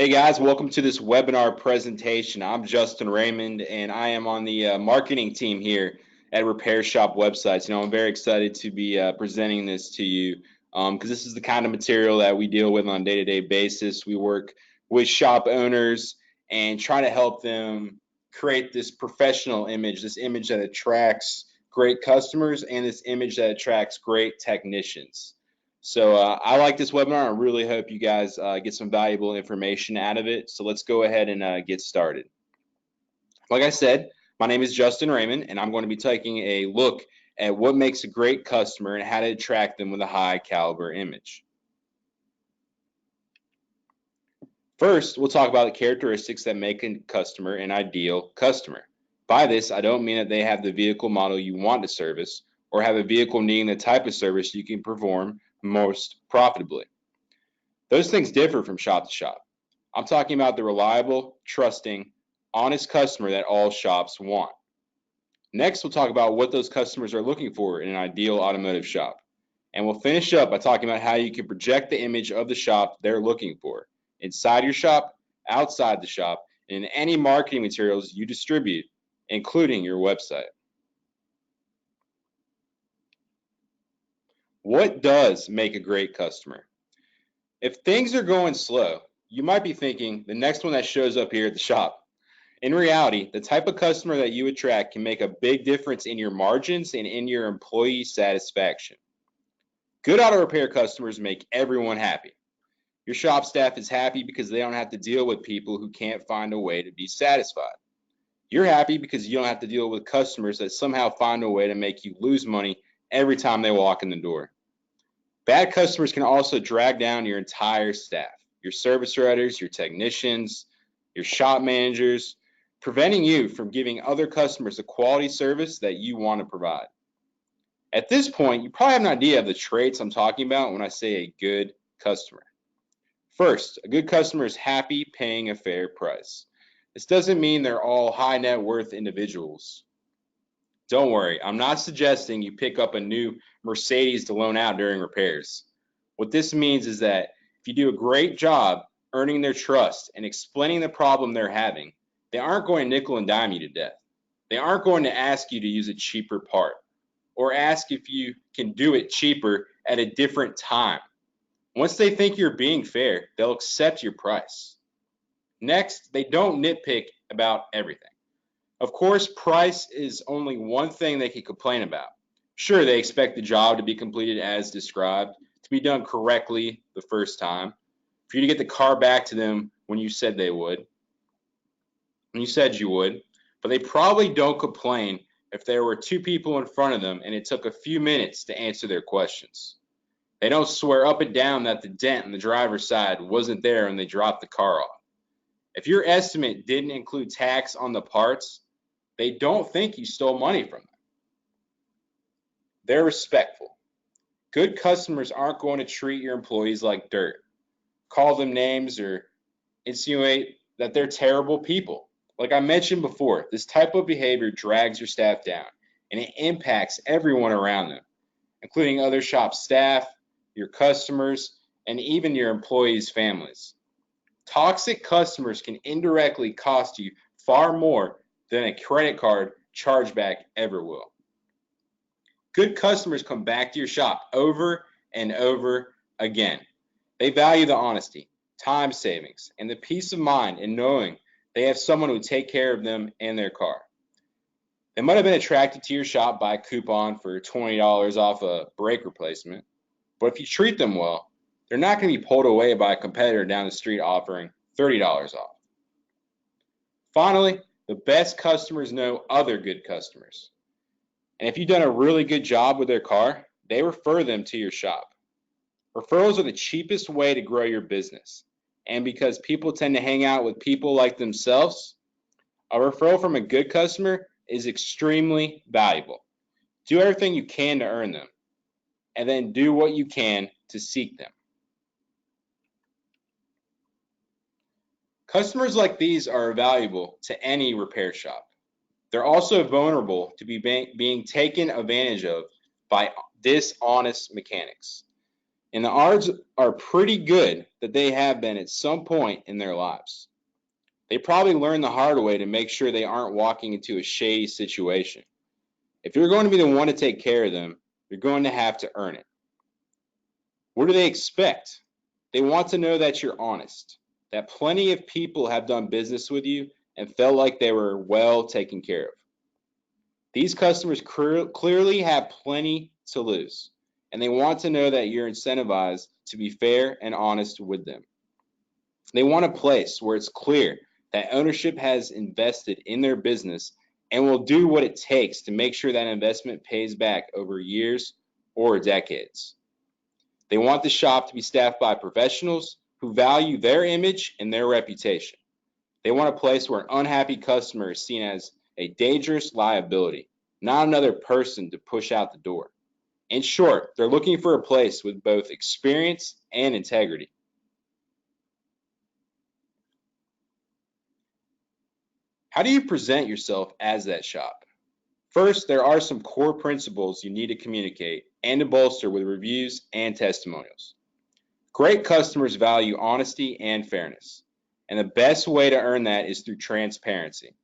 Hey guys, welcome to this webinar presentation. I'm Justin Raymond and I am on the marketing team here at Repair Shop Websites. I'm very excited to be presenting this to you because this is the kind of material that we deal with on a day-to-day basis. We work with shop owners and try to help them create this professional image, this image that attracts great customers and this image that attracts great technicians. So I like this webinar. I really hope you guys get some valuable information out of it. So let's go ahead and get started. Like I said, my name is Justin Raymond, and I'm going to be taking a look at what makes a great customer and how to attract them with a high caliber image. First, we'll talk about the characteristics that make a customer an ideal customer. By this, I don't mean that they have the vehicle model you want to service or have a vehicle needing the type of service you can perform most profitably. Those things differ from shop to shop. I'm talking about the reliable, trusting, honest customer that all shops want. Next, we'll talk about what those customers are looking for in an ideal automotive shop. And we'll finish up by talking about how you can project the image of the shop they're looking for inside your shop, outside the shop, and in any marketing materials you distribute, including your website. What does make a great customer? If things are going slow, you might be thinking the next one that shows up here at the shop. In reality, the type of customer that you attract can make a big difference in your margins and in your employee satisfaction. Good auto repair customers make everyone happy. Your shop staff is happy because they don't have to deal with people who can't find a way to be satisfied. You're happy because you don't have to deal with customers that somehow find a way to make you lose money every time they walk in the door. Bad customers can also drag down your entire staff, your service writers, your technicians, your shop managers, preventing you from giving other customers the quality service that you want to provide. At this point, you probably have an idea of the traits I'm talking about when I say a good customer. First, a good customer is happy paying a fair price. This doesn't mean they're all high net worth individuals. Don't worry, I'm not suggesting you pick up a new Mercedes to loan out during repairs. What this means is that if you do a great job earning their trust and explaining the problem they're having, they aren't going to nickel and dime you to death. They aren't going to ask you to use a cheaper part or ask if you can do it cheaper at a different time. Once they think you're being fair, they'll accept your price. Next, they don't nitpick about everything. Of course, price is only one thing they can complain about. Sure, they expect the job to be completed as described, to be done correctly the first time, for you to get the car back to them when you said you would, but they probably don't complain if there were two people in front of them and it took a few minutes to answer their questions. They don't swear up and down that the dent in the driver's side wasn't there when they dropped the car off. If your estimate didn't include tax on the parts, they don't think you stole money from them. They're respectful. Good customers aren't going to treat your employees like dirt, call them names, or insinuate that they're terrible people. Like I mentioned before, this type of behavior drags your staff down, and it impacts everyone around them, including other shop staff, your customers, and even your employees' families. Toxic customers can indirectly cost you far more than a credit card chargeback ever will. Good customers come back to your shop over and over again. They value the honesty, time savings, and the peace of mind in knowing they have someone who will take care of them and their car. They might have been attracted to your shop by a coupon for $20 off a brake replacement, but if you treat them well, they're not going to be pulled away by a competitor down the street offering $30 off. Finally, the best customers know other good customers. And if you've done a really good job with their car, they refer them to your shop. Referrals are the cheapest way to grow your business. And because people tend to hang out with people like themselves, a referral from a good customer is extremely valuable. Do everything you can to earn them, and then do what you can to seek them. Customers like these are valuable to any repair shop. They're also vulnerable to being taken advantage of by dishonest mechanics. And the odds are pretty good that they have been at some point in their lives. They probably learned the hard way to make sure they aren't walking into a shady situation. If you're going to be the one to take care of them, you're going to have to earn it. What do they expect? They want to know that you're honest, that plenty of people have done business with you and felt like they were well taken care of. These customers clearly have plenty to lose, and they want to know that you're incentivized to be fair and honest with them. They want a place where it's clear that ownership has invested in their business and will do what it takes to make sure that investment pays back over years or decades. They want the shop to be staffed by professionals who value their image and their reputation. They want a place where an unhappy customer is seen as a dangerous liability, not another person to push out the door. In short, they're looking for a place with both experience and integrity. How do you present yourself as that shop? First, there are some core principles you need to communicate and to bolster with reviews and testimonials. Great customers value honesty and fairness, and the best way to earn that is through transparency.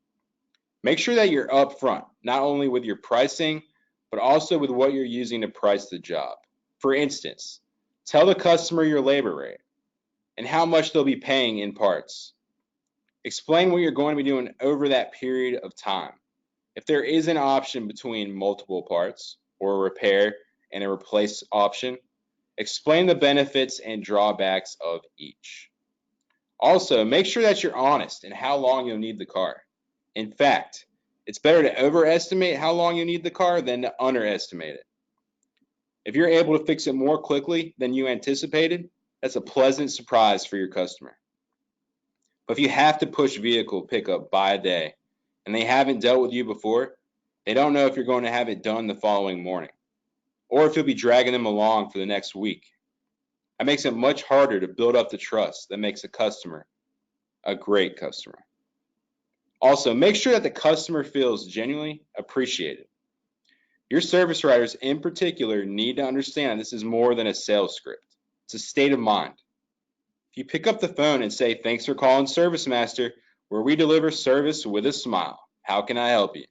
Make sure that you're upfront, not only with your pricing, but also with what you're using to price the job. For instance, tell the customer your labor rate and how much they'll be paying in parts. Explain what you're going to be doing over that period of time. If there is an option between multiple parts or a repair and a replace option, explain the benefits and drawbacks of each. Also, make sure that you're honest in how long you'll need the car. In fact, it's better to overestimate how long you need the car than to underestimate it. If you're able to fix it more quickly than you anticipated, that's a pleasant surprise for your customer. But if you have to push vehicle pickup by a day and they haven't dealt with you before, they don't know if you're going to have it done the following morning or if you'll be dragging them along for the next week. That makes it much harder to build up the trust that makes a customer a great customer. Also, make sure that the customer feels genuinely appreciated. Your service writers in particular need to understand this is more than a sales script. It's a state of mind. If you pick up the phone and say, "Thanks for calling Service Master, where we deliver service with a smile. How can I help you?"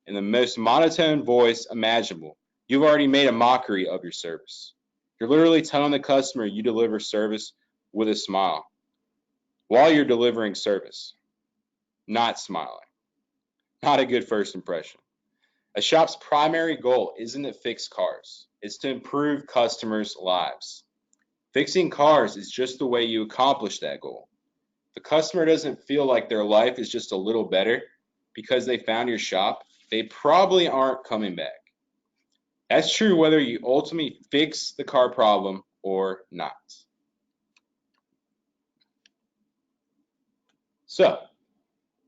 in the most monotone voice imaginable, you've already made a mockery of your service. You're literally telling the customer you deliver service with a smile while you're delivering service, not smiling. Not a good first impression. A shop's primary goal isn't to fix cars, it's to improve customers' lives. Fixing cars is just the way you accomplish that goal. The customer doesn't feel like their life is just a little better because they found your shop, they probably aren't coming back. That's true whether you ultimately fix the car problem or not. So,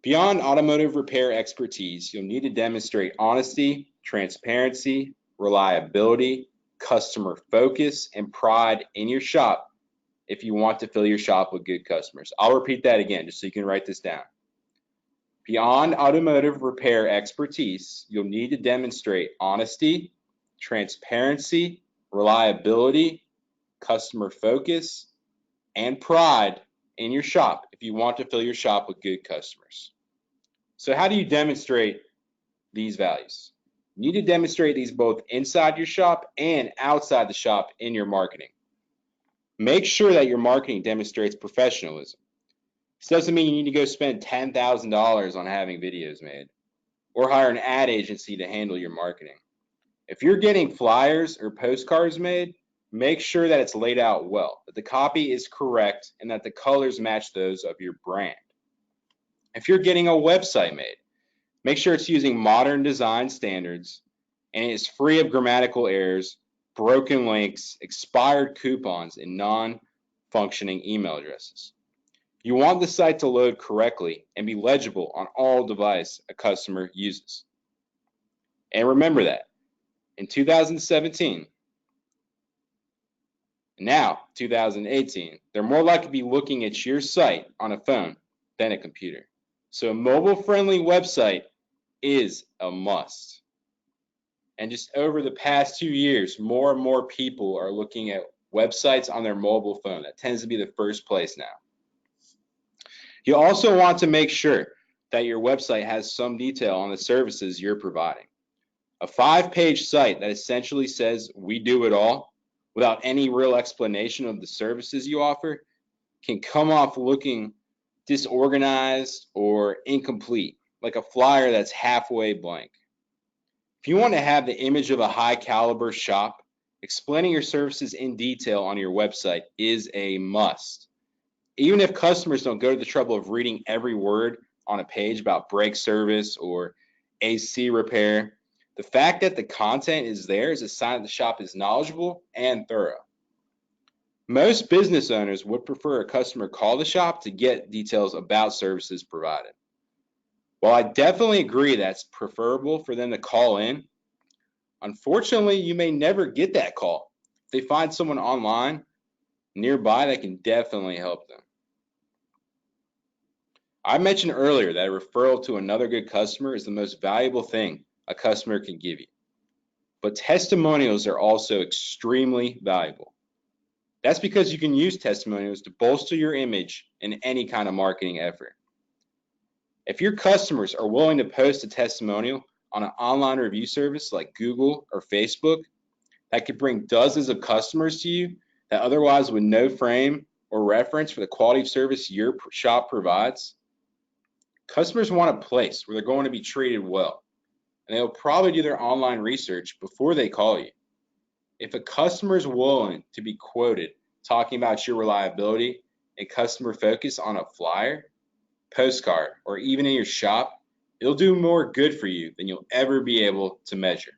beyond automotive repair expertise, you'll need to demonstrate honesty, transparency, reliability, customer focus, and pride in your shop if you want to fill your shop with good customers. I'll repeat that again just so you can write this down. Beyond automotive repair expertise, you'll need to demonstrate honesty, transparency, reliability, customer focus, and pride in your shop if you want to fill your shop with good customers. So how do you demonstrate these values? You need to demonstrate these both inside your shop and outside the shop in your marketing. Make sure that your marketing demonstrates professionalism. This doesn't mean you need to go spend $10,000 on having videos made or hire an ad agency to handle your marketing. If you're getting flyers or postcards made, make sure that it's laid out well, that the copy is correct, and that the colors match those of your brand. If you're getting a website made, make sure it's using modern design standards and it is free of grammatical errors, broken links, expired coupons, and non-functioning email addresses. You want the site to load correctly and be legible on all devices a customer uses. And remember that in 2017, now 2018, they're more likely to be looking at your site on a phone than a computer. So a mobile-friendly website is a must. And just over the past 2 years, more and more people are looking at websites on their mobile phone. That tends to be the first place now. You also want to make sure that your website has some detail on the services you're providing. A 5-page site that essentially says we do it all without any real explanation of the services you offer can come off looking disorganized or incomplete, like a flyer that's halfway blank. If you want to have the image of a high caliber shop, explaining your services in detail on your website is a must. Even if customers don't go to the trouble of reading every word on a page about brake service or AC repair, the fact that the content is there is a sign that the shop is knowledgeable and thorough. Most business owners would prefer a customer call the shop to get details about services provided. While I definitely agree that's preferable for them to call in, unfortunately, you may never get that call. If they find someone online nearby that can definitely help them. I mentioned earlier that a referral to another good customer is the most valuable thing a customer can give you. But testimonials are also extremely valuable. That's because you can use testimonials to bolster your image in any kind of marketing effort. If your customers are willing to post a testimonial on an online review service like Google or Facebook, that could bring dozens of customers to you that otherwise would no frame or reference for the quality of service your shop provides. Customers want a place where they're going to be treated well, and they'll probably do their online research before they call you. If a customer is willing to be quoted talking about your reliability and customer focus on a flyer, postcard, or even in your shop, it'll do more good for you than you'll ever be able to measure.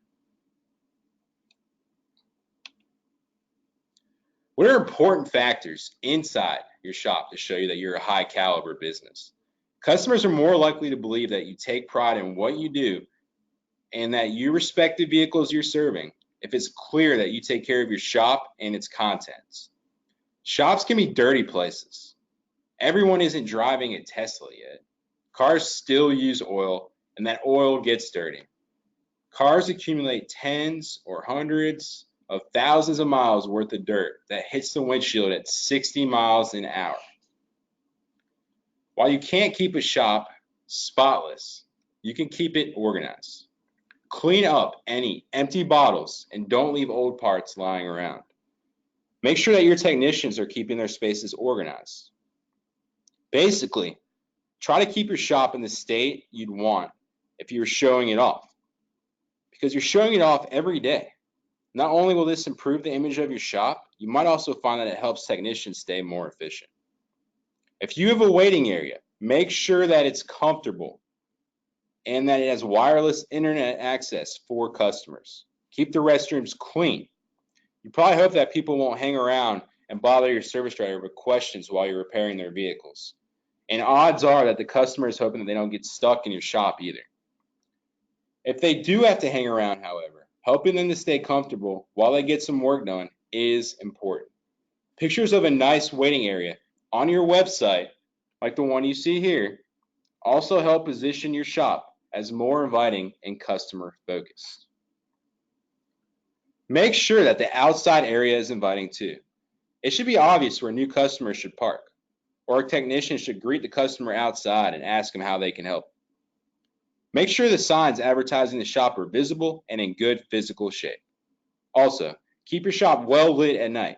What are important factors inside your shop to show you that you're a high caliber business? Customers are more likely to believe that you take pride in what you do and that you respect the vehicles you're serving if it's clear that you take care of your shop and its contents. Shops can be dirty places. Everyone isn't driving a Tesla yet. Cars still use oil, and that oil gets dirty. Cars accumulate tens or hundreds of thousands of miles worth of dirt that hits the windshield at 60 miles an hour. While you can't keep a shop spotless, you can keep it organized. Clean up any empty bottles and don't leave old parts lying around. Make sure that your technicians are keeping their spaces organized. Basically, try to keep your shop in the state you'd want if you were showing it off, because you're showing it off every day. Not only will this improve the image of your shop, you might also find that it helps technicians stay more efficient. If you have a waiting area, make sure that it's comfortable and that it has wireless internet access for customers. Keep the restrooms clean. You probably hope that people won't hang around and bother your service driver with questions while you're repairing their vehicles. And odds are that the customer is hoping that they don't get stuck in your shop either. If they do have to hang around, however, helping them to stay comfortable while they get some work done is important. Pictures of a nice waiting area on your website, like the one you see here, also help position your shop as more inviting and customer focused. Make sure that the outside area is inviting too. It should be obvious where new customers should park, or a technician should greet the customer outside and ask them how they can help. Make sure the signs advertising the shop are visible and in good physical shape. Also, keep your shop well lit at night.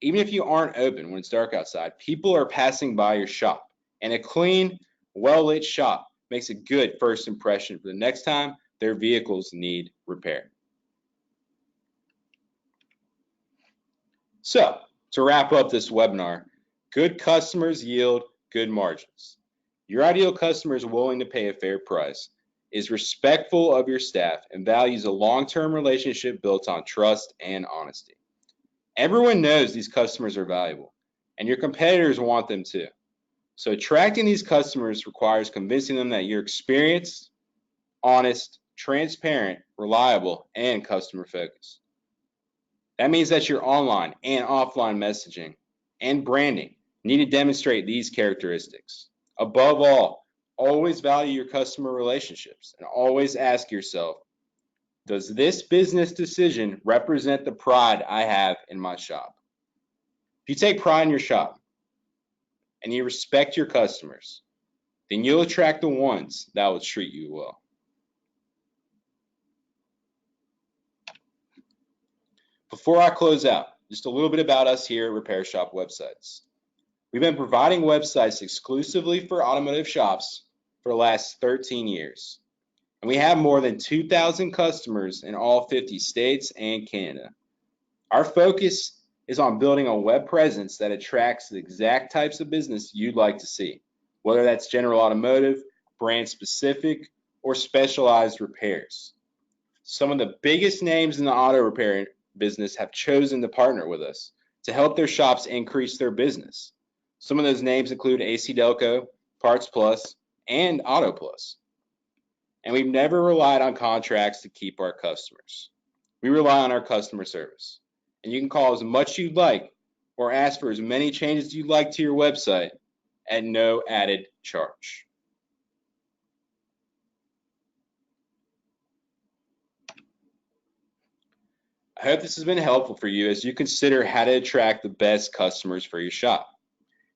Even if you aren't open when it's dark outside, people are passing by your shop, and a clean, well-lit shop makes a good first impression for the next time their vehicles need repair. So, to wrap up this webinar, good customers yield good margins. Your ideal customer is willing to pay a fair price, is respectful of your staff, and values a long-term relationship built on trust and honesty. Everyone knows these customers are valuable, and your competitors want them too. So attracting these customers requires convincing them that you're experienced, honest, transparent, reliable, and customer focused. That means that your online and offline messaging and branding need to demonstrate these characteristics. Above all, always value your customer relationships and always ask yourself, does this business decision represent the pride I have in my shop? If you take pride in your shop and you respect your customers, then you'll attract the ones that will treat you well. Before I close out, just a little bit about us here at Repair Shop Websites. We've been providing websites exclusively for automotive shops for the last 13 years. And we have more than 2,000 customers in all 50 states and Canada. Our focus is on building a web presence that attracts the exact types of business you'd like to see, whether that's general automotive, brand specific, or specialized repairs. Some of the biggest names in the auto repair business have chosen to partner with us to help their shops increase their business. Some of those names include AC Delco, Parts Plus, and Auto Plus. And we've never relied on contracts to keep our customers. We rely on our customer service. And you can call as much you'd like or ask for as many changes you'd like to your website at no added charge. I hope this has been helpful for you as you consider how to attract the best customers for your shop.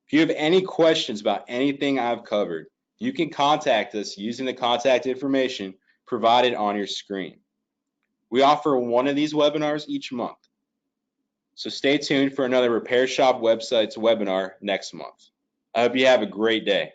If you have any questions about anything I've covered, you can contact us using the contact information provided on your screen. We offer one of these webinars each month. So stay tuned for another Repair Shop Websites webinar next month. I hope you have a great day.